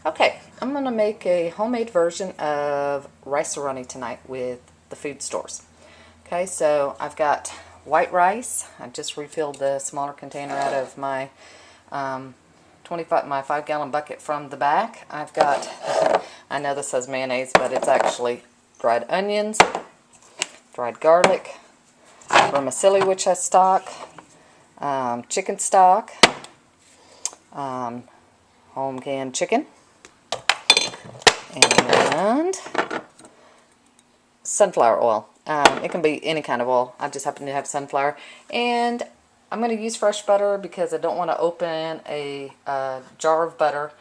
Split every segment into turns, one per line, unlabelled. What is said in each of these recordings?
Okay, I'm going to make a homemade version of rice-a-roni tonight with the food stores. Okay, so I've got white rice. I just refilled the smaller container out of my 5-gallon bucket from the back. I've got, I know this says mayonnaise, but it's actually dried onions, dried garlic, vermicelli, which I stock, chicken stock, home canned chicken, and sunflower oil. It can be any kind of oil. I just happen to have sunflower. And I'm going to use fresh butter because I don't want to open a jar of butter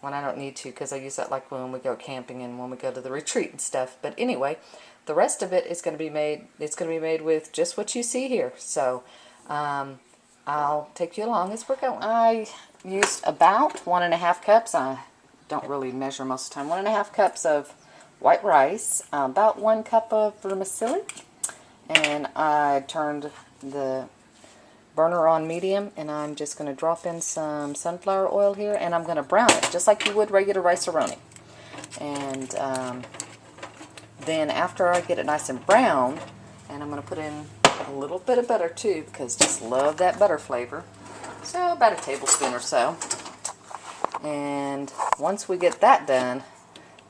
when I don't need to, because I use that like when we go camping and when we go to the retreat and stuff. But anyway, the rest of it is going to be made, it's going to be made with just what you see here. So I'll take you along as we're going. I used about 1.5 cups. I don't really measure most of the time. 1.5 cups of white rice, about 1 cup of vermicelli, and I turned the burner on medium, and I'm just going to drop in some sunflower oil here, and I'm going to brown it just like you would regular rice-a-roni. And then after I get it nice and brown, and I'm going to put in a little bit of butter too, because just love that butter flavor. So about a tablespoon or so. And once we get that done,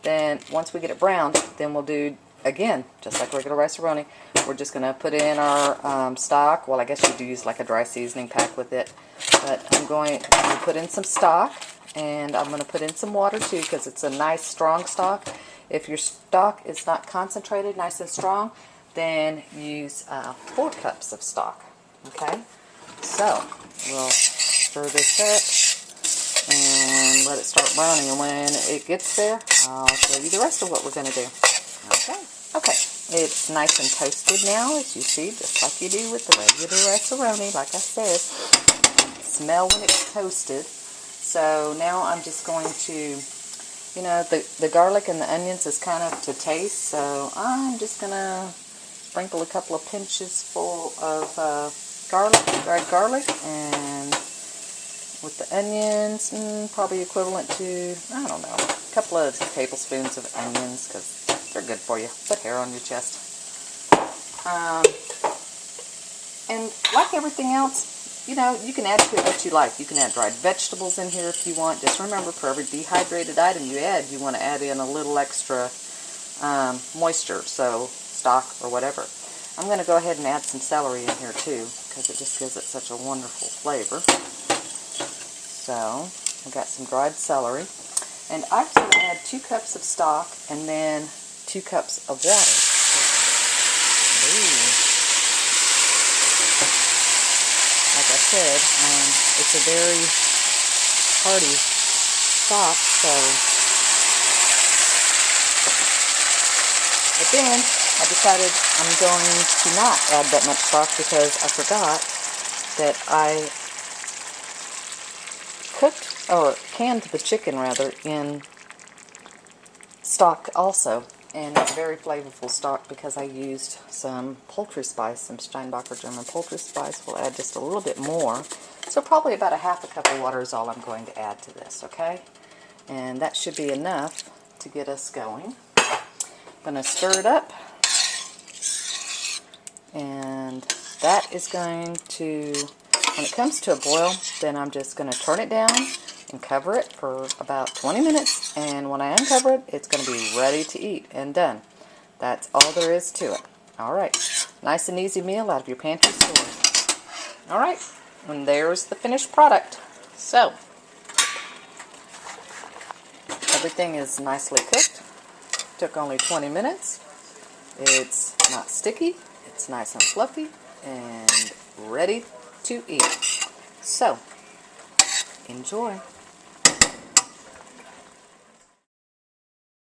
then once we get it browned, then we'll do, again, just like regular rice-a-roni, we're just going to put in our stock. Well, I guess you do use like a dry seasoning pack with it. But I'm going to put in some stock, and I'm going to put in some water too, because it's a nice strong stock. If your stock is not concentrated, nice and strong, then use 4 cups of stock. Okay? So, we'll stir this up and let it start browning, and when it gets there, I'll show you the rest of what we're going to do. Okay, it's nice and toasted now, as you see, just like you do with the regular rice-a-roni. Like I said, smell when it's toasted. So now I'm just going to, you know, the garlic and the onions is kind of to taste, so I'm just going to sprinkle a couple of pinches full of garlic, dried garlic, and with the onions, probably equivalent to, I don't know, a couple of tablespoons of onions, because they're good for you. Put hair on your chest. And like everything else, you know, you can add to it what you like. You can add dried vegetables in here if you want. Just remember, for every dehydrated item you add, you want to add in a little extra moisture, so stock or whatever. I'm going to go ahead and add some celery in here too, because it just gives it such a wonderful flavor. So, I've got some dried celery. And I'm going to add 2 cups of stock and then 2 cups of water. Ooh. Like I said, it's a very hearty stock, so. But then I decided I'm going to not add that much stock, because I forgot that I cooked, or canned the chicken rather, in stock also, and it's very flavorful stock because I used some poultry spice, some Steinbacher German poultry spice. We'll add just a little bit more, so probably about a 1/2 cup of water is all I'm going to add to this, okay? And that should be enough to get us going. I'm going to stir it up, and that is going to, when it comes to a boil, then I'm just going to turn it down and cover it for about 20 minutes, and when I uncover it, it's going to be ready to eat and done. That's all there is to it. Alright, nice and easy meal out of your Pantry Stores. Alright, and there's the finished product. So, everything is nicely cooked. Took only 20 minutes. It's not sticky, it's nice and fluffy, and ready to eat. So, enjoy.